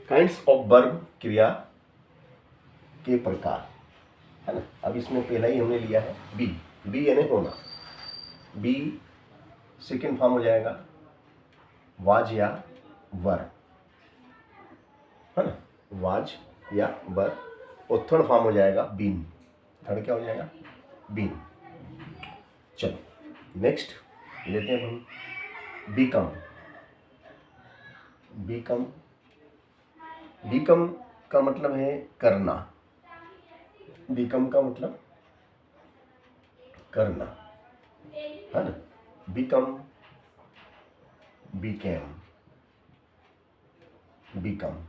Kinds of verb, क्रिया के प्रकार, है ना। अब इसमें पहला ही हमने लिया है बी, बी यानी होना। बी सेकेंड फॉर्म हो जाएगा वाज या वर, है ना, वाज या वर। और थर्ड फॉर्म हो जाएगा बीन। थर्ड क्या हो जाएगा? बीन। चलो नेक्स्ट लेते हैं हम बीकम। बीकम, बीकम का मतलब है करना। बीकम का मतलब करना, है ना। Become, became, become,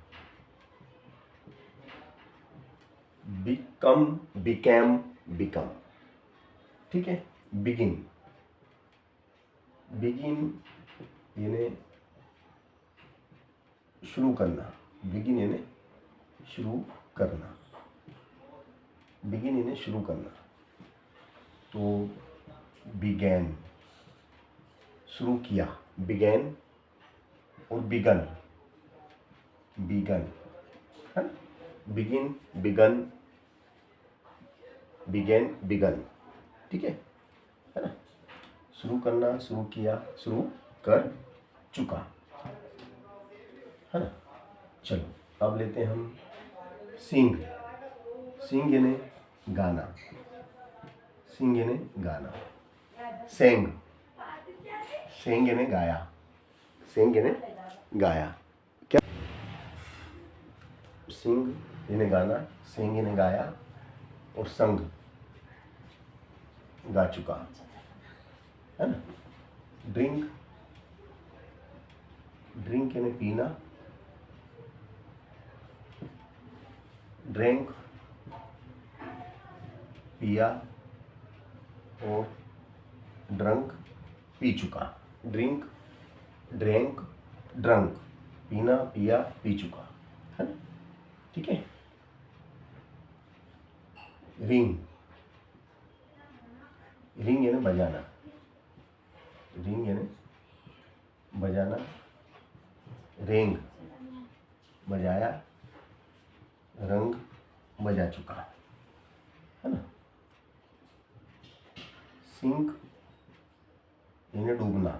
become, became, become, ठीक है। बिगिन, बिगिन यानी शुरू करना। बिगिन यानी शुरू करना, बिगिन यानी शुरू करना। तो बिगैन शुरू किया, बिगैन, और बिगन, बिगन, है ना। बिगिन, बिगन, बिगैन, बिगन, ठीक है ना। शुरू करना, शुरू किया, शुरू कर चुका, है ना। चलो अब लेते हैं हम सिंग। सिंग यानी गाना, सिंग यानी गाना। सेंग, सेंग यानी गाया, सेंग यानी गाया। क्या? सिंग यानी गाना, सेंग यानी गाया, और संग गा चुका, है ना। ड्रिंक, ड्रिंक यानी पीना। ड्रिंक पिया, और ड्रंक पी चुका। ड्रिंक, ड्रैंक, ड्रंक, पीना, पिया, पी चुका, है ना, ठीक है। रिंग, रिंग यानी बजाना। रिंग यानी बजाना। रेंग बजाया, रंग बजा चुका, है ना। सिंक यानी डूबना।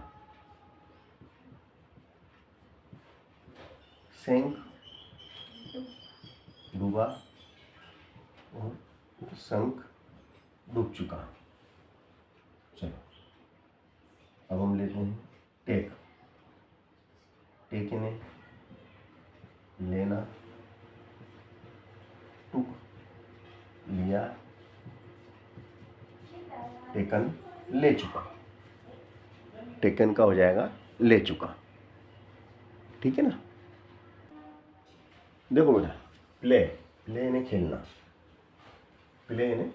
सेंक डूबा, और संक डूब चुका। चलो अब हम लेते हैं टेक। टेक यानी लेना। टुक लिया, टेकन ले चुका। टेकन का हो जाएगा ले चुका, ठीक है ना। देखो बेटा, प्ले, प्ले यानी खेलना। प्ले यानी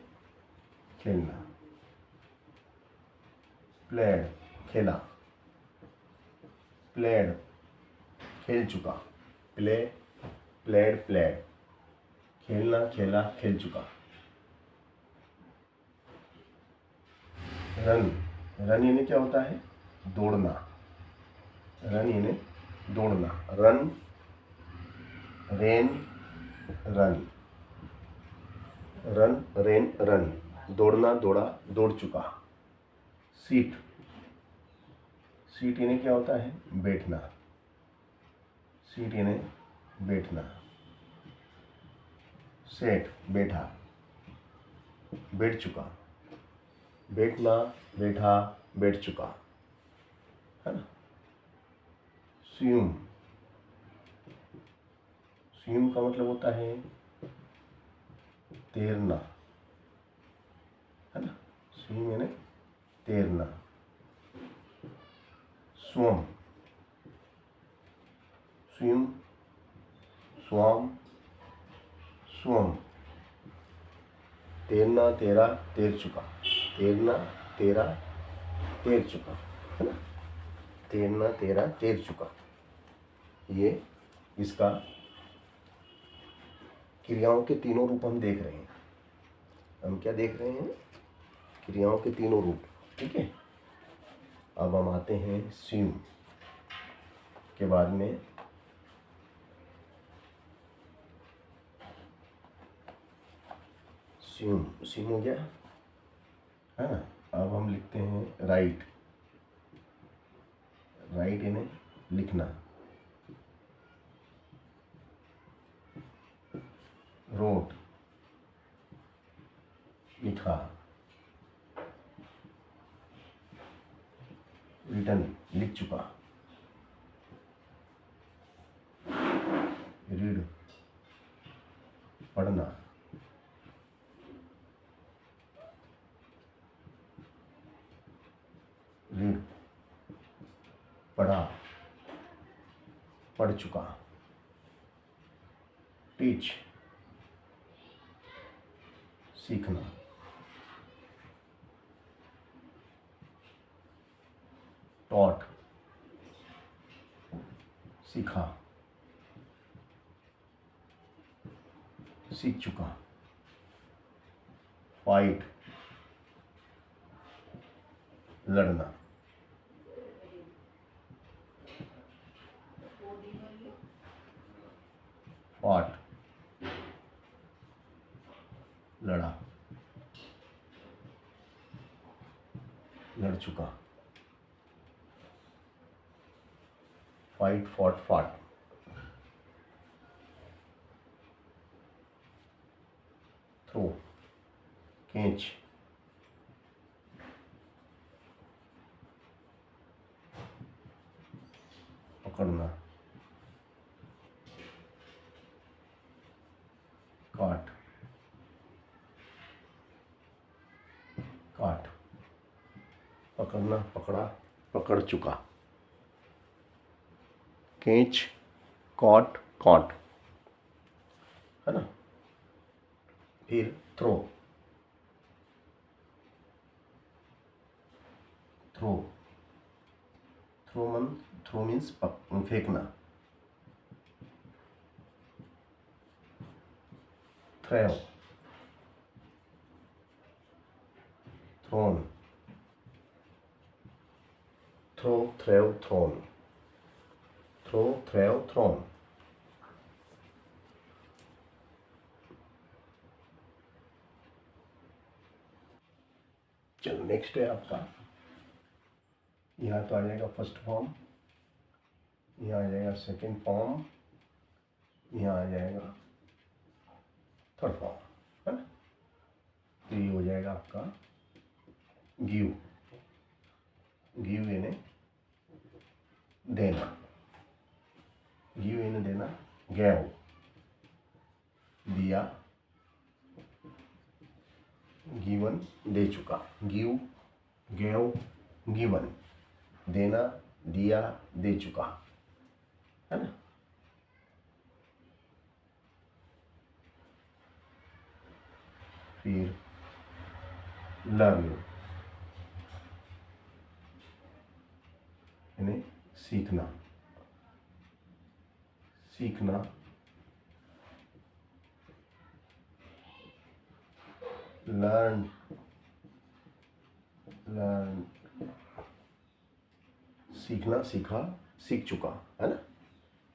खेलना। प्लेड खेला, प्लेड खेल चुका। प्ले, प्लेड, प्लेड, खेलना, खेला, खेल चुका। रन, रन यानी क्या होता है? दौड़ना। रन यानी दौड़ना। Run, rain, run, run, rain, run, दौड़ना, दौड़ा, दौड़ चुका। सीट, सीट यानी क्या होता है? बैठना। सीट यानी बैठना। सेट बैठा, बैठ चुका। बैठना, बैठा, बैठ चुका, है ना। स्विम, स्विम का मतलब होता है तैरना, है ना। स्विम यानी तैरना। स्वम, स्विम, स्वम, स्वम, तैरना, तैरा, तैर चुका। तैरना, तैरा, तैर चुका, है ना। तैरना, तैरा, तैर चुका। ये इसका क्रियाओं के तीनों रूप हम देख रहे हैं। हम क्या देख रहे हैं? क्रियाओं के तीनों रूप, ठीक है। अब हम आते हैं स्विम के बाद में स्यूम, स्यूम हो गया है ना। अब हम लिखते हैं राइट, राइट यानी लिखना। रोट, लिखा। रिटन, लिख चुका। रीड, पढ़ना। रीड, पढ़ा, पढ़ चुका। टीच, सीखना। टॉट, सीखा, सीख चुका। फाइट, लड़ना। फॉट, लड़ा, लड़ चुका। फाइट, फॉट, फाट। थ्रो, खींच। पकड़ना। काट, काट। पकड़ना, पकड़ा, पकड़ चुका। खींच, कॉट, कॉट, है ना। फिर थ्रो, थ्रो, थ्रो मीन्स फेंकना। Threw, thrown. Throw, threw, thrown. Throw, threw, thrown. चलो नेक्स्ट है आपका, यहाँ तो आ जाएगा फर्स्ट फॉर्म, यहाँ आ जाएगा सेकेंड फॉर्म, यहाँ आ जाएगा थर्ड फॉर्म, है ना। तो ये हो जाएगा आपका गिव, गिव यानी देना। गिव यानी देना। गैव, दिया। गिवन, दे चुका। गिव, गैव, गिवन, देना, दिया, दे चुका, है ना। फिर लर्न यानी सीखना, सीखना। लर्न, लर्न, सीखना, सीखा, सीख चुका, है ना।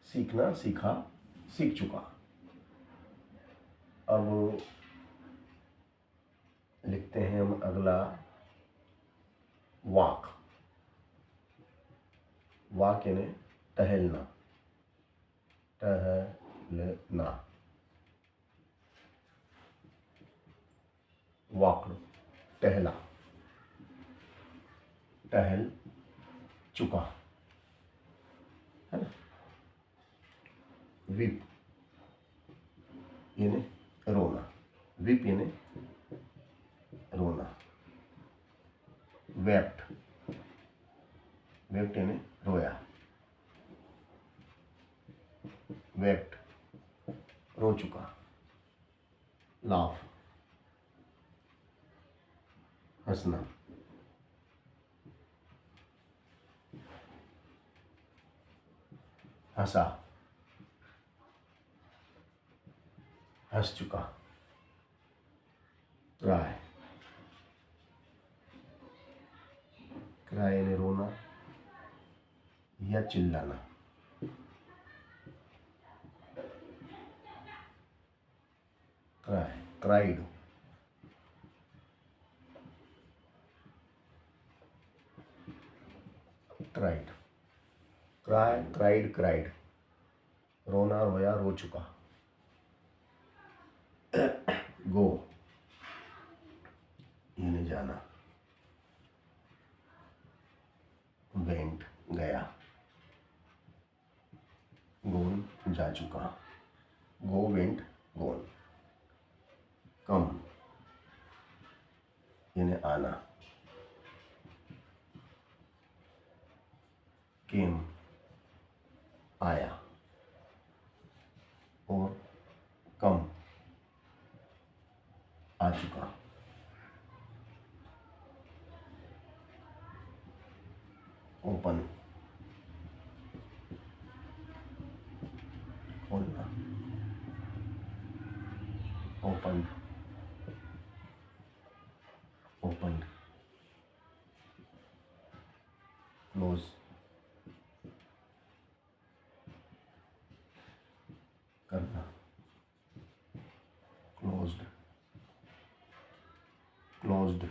सीखना, सीखा, सीख चुका। अब लिखते हैं हम अगला वॉक। वॉक यानी टहलना, टहलना। वॉक, टहला, टहल चुका, है ना। वीप यानी रोना, वीप यानी रोना। वेप्ट, वेप्ट यानी रोया, वेप्ट, रो चुका। लाफ, हंसना। हंसा, हंस चुका। क्राई, क्राई यानी रोना या चिल्लाना। क्राई, क्राइड, क्राइड क्राइड, रोना रोया रो चुका। गो यानी जाना, वेंट गया, गोन जा चुका, गो वेंट गोन। कम यानी आना, केम आया, और कम आ चुका। ओपन खोलना, ओपन ओपन, क्लोज करना, closed closed.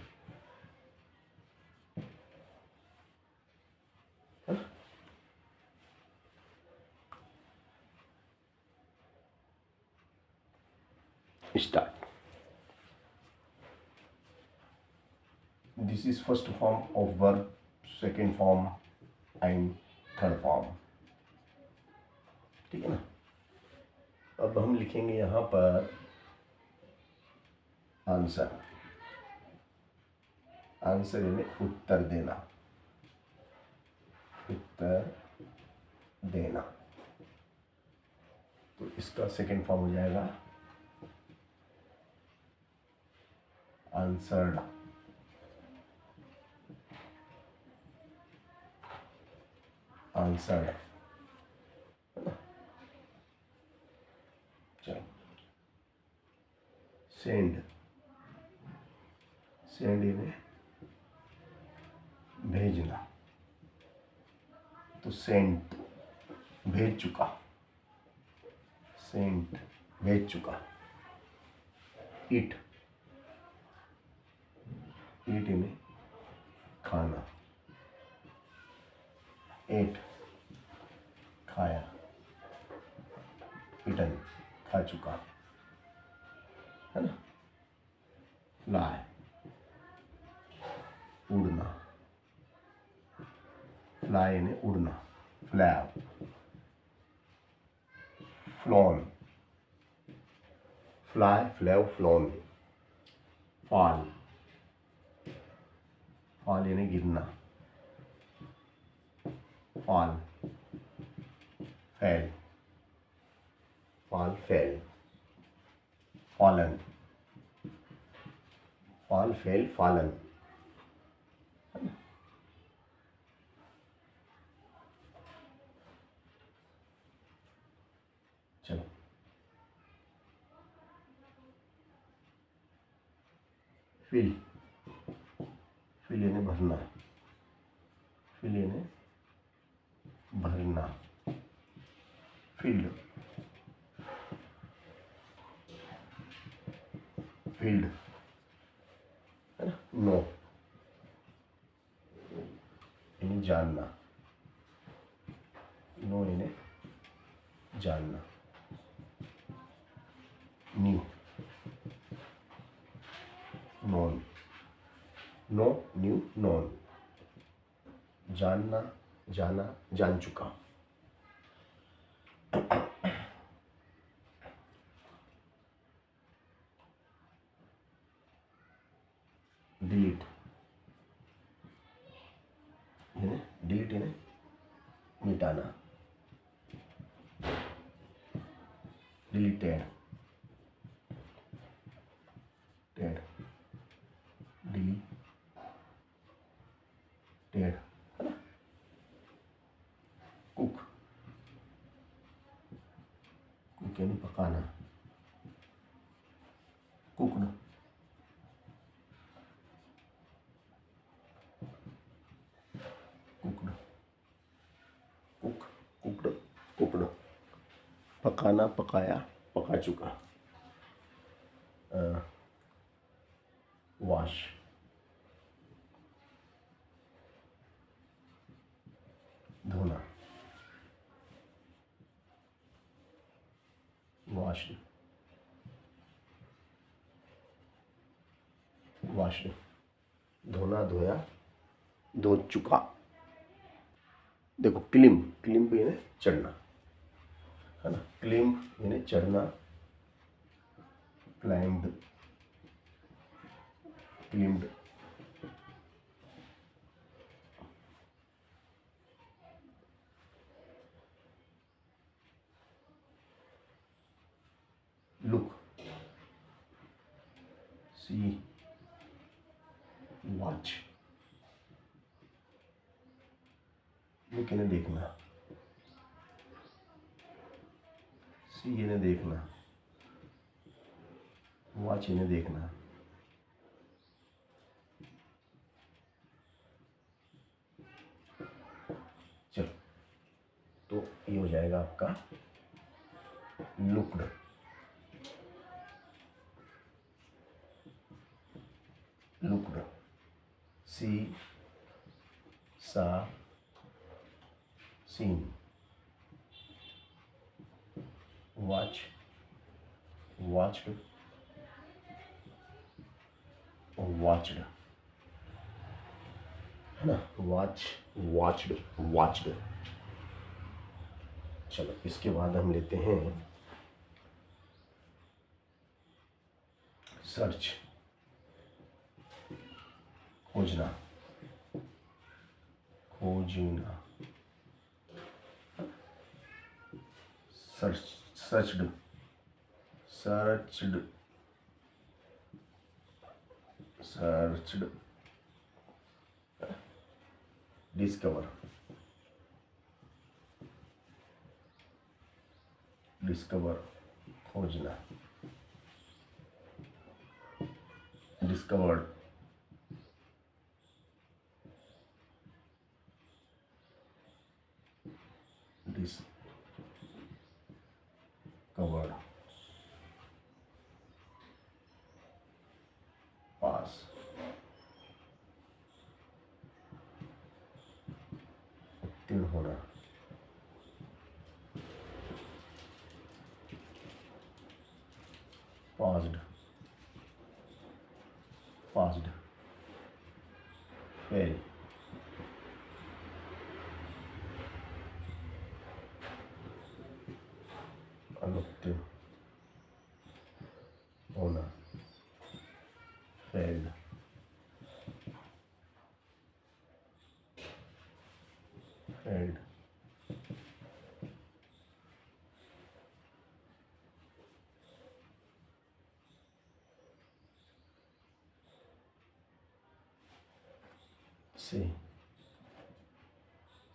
Start. This is first form of verb, second form and third form. ठीक है ना। अब हम लिखेंगे यहां पर आंसर। आंसर यानी उत्तर देना, उत्तर देना। तो इसका सेकेंड फॉर्म हो जाएगा आंसर्ड। आंसर्ड। चलो, सेंड। सेंड यानी भेजना, तो सेंट भेज चुका, सेंट भेज चुका। ईट, ईट यानी खाना, एट खाया, ईटन खा चुका, है ना। फ्लाई उड़ना, फ्लाई यानी उड़ना, flew. Flown, fly flew flown. Fall, fall यानी गिरना, fall fell, fall fell. Fallen, fall fell fallen. चलो, फिल, फिल यानी भरना, फिल यानी भरना। फील्ड, फील्ड, है ना। नो यानी जानना, नो यानी जानना। Knew, known, know knew known. जानना, जाना, जान चुका। डिलीट, यानी डिलीट यानी मिटाना। डिलीटेड, टेड, डिलीटेड, है ना। कुक, कुक यानी पकाना, cooked, cooked, cook, cooked, cooked. पकाना, पकाया, पका चुका। वॉश, धोना, वॉश्ड, वॉश्ड, धोना, धोया, धो चुका। देखो क्लिम, क्लिम भी यानी चढ़ना, है ना, क्लिम यानी चढ़ना, क्लाइम्ड, क्लिम्ड, लुक, सी, वॉच, लुक यानी देखना, सी यानी देखना, वॉच यानी देखना, चलो तो ये हो जाएगा आपका लुक्ड, लुक्ड, सी, सा, सीन, वॉच, वॉच्ड, वॉच्ड, है ना, वॉच, वॉच्ड, वॉच्ड। चलो इसके बाद हम लेते हैं सर्च, खोजना, खोजना, search, searched, searched, searched, discover, discover, खोजना, डिस्कवर्ड, डिस्कवर्ड, पास, उत्तीर्ण होना, पास्ड, पास्ड, फेल, अनुत्तीर्ण होना, फेल्ड, फेल्ड,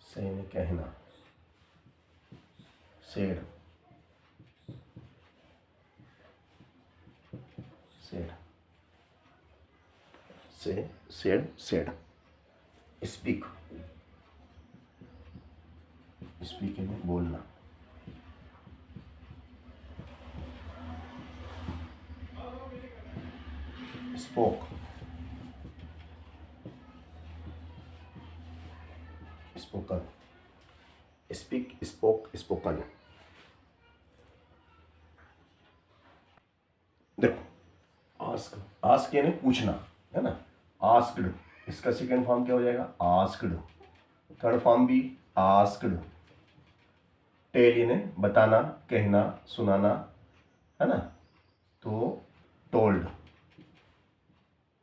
से ने कहना, सेड, सेड, से, सेड, सेड, स्पीक, स्पीक यानी बोलना, spoke, spoken, speak, spoke, spoken. देखो आस्क, आस्क यानी पूछना, है ना, आस्क्ड, इसका सेकेंड फॉर्म क्या हो जाएगा, आस्क्ड, थर्ड फॉर्म भी आस्क्ड, टेल यानी बताना, कहना, सुनाना, है ना, तो टोल्ड,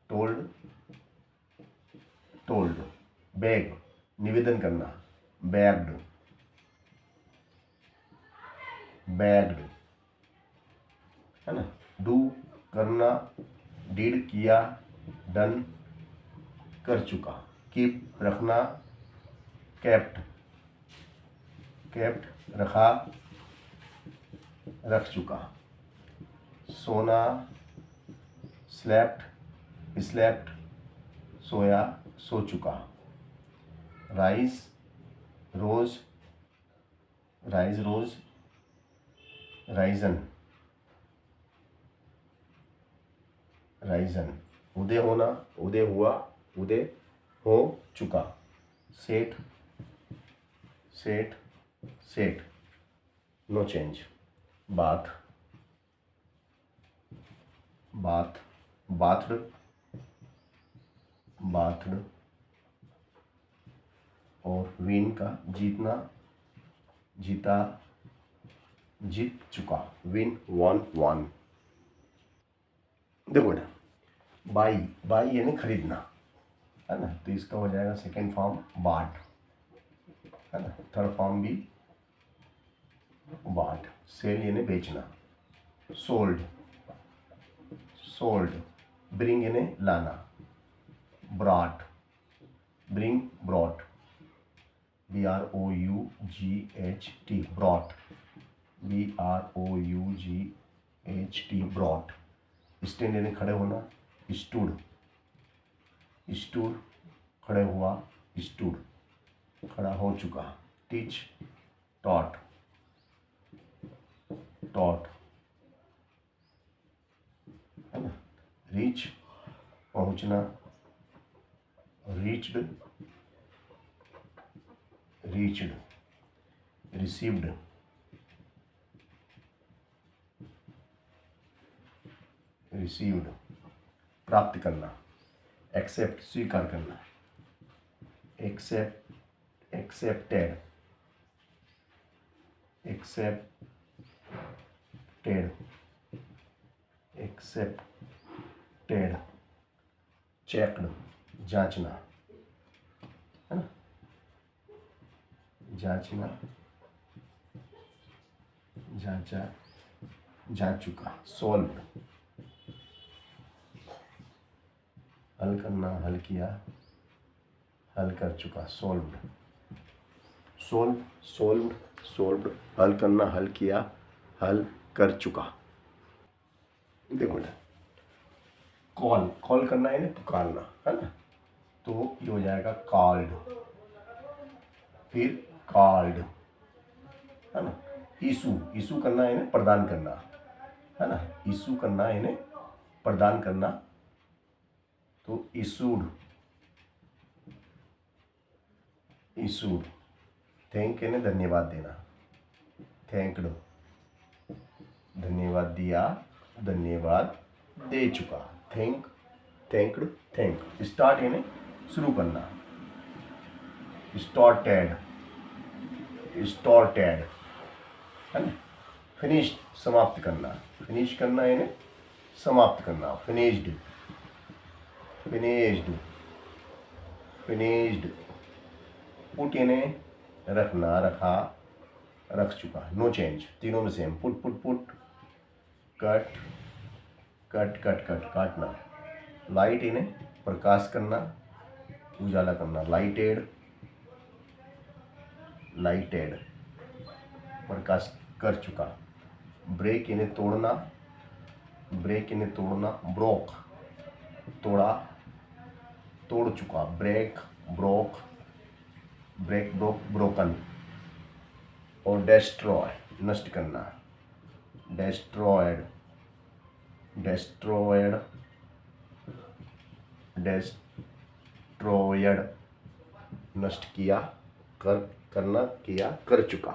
टोल्ड, टोल्ड, बेग निवेदन करना, बैग्ड, बैग्ड, है ना, डू करना, डिड किया, डन कर चुका, कीप रखना, केप्ट, केप्ट रखा, रख चुका, सोना, स्लेप्ट, स्लेप्ट सोया, सो चुका, rise, rose, rise rose, risen, risen, उदय होना, उदय हुआ, उदय हो चुका, set, set, set, no change, bath, bath, bathed, bathed. और विन का जीतना, जीता, जीत चुका, विन, वन। देखो बेटा, बाई, बाई यानी खरीदना, है ना, तो इसका हो जाएगा सेकेंड फॉर्म बाट, है ना, थर्ड फॉर्म भी बाट। सेल यानी बेचना, सोल्ड, सोल्ड। ब्रिंग यानी लाना, brought, bring, brought, BROUGHT, brought, BROUGHT, brought. Stand यानी खड़े होना, स्टूड, स्टूड, खड़े हुआ, स्टूड, खड़ा हो चुका। टीच, टॉट, टॉट, है ना। रीच, पहुंचना, रीच्ड, रीच्ड। Received, received. प्राप्त करना, एक्सेप्ट, स्वीकार करना, accept, accepted, accepted, accepted. Checked, जांचना, है ना, जांचना, जांचा, जांच चुका। सॉल्व, हल करना, हल किया, हल कर चुका, सॉल्व्ड, सोल्व, सोल्व्ड, सोल्व्ड। हल करना, हल किया, हल कर चुका। देखो बेटा, कॉल, कॉल करना है ना, पुकारना, है ना, तो ये हो जाएगा कॉल्ड, फिर कॉल्ड, है ना। इशू, इशू करना है ना, प्रदान करना, है ना, इशू करना है ना, प्रदान करना, तो इशूड, इशूड। थैंक यानी धन्यवाद देना, थैंक्ड, धन्यवाद दिया, धन्यवाद दे चुका। Thank, thanked, thank. स्टार्ट यानी शुरू करना, स्टार्टेड, स्टार्टेड, है ना। फिनिश्ड, समाप्त करना, फिनिश करना यानी समाप्त करना, फिनिश्ड, फिनिश्ड, फिनिश्ड। पुट यानी रखना, रखा, रख चुका, नो चेंज, तीनों में same. Put, put, put. Cut, cut, cut, cut, काटना। लाइट यानी प्रकाश करना, उजाला करना, लाइटेड, लाइटेड, प्रकाश कर चुका। ब्रेक यानी तोड़ना, ब्रेक यानी तोड़ना, ब्रोक, तोड़ा, तोड़ चुका। Break, broke, break, broke, broken. और डेस्ट्रॉय, नष्ट करना, डेस्ट्रॉयड, डेस्ट्रॉयड, डेस्ट्रॉयड, नष्ट किया, कर, करना, किया, कर चुका।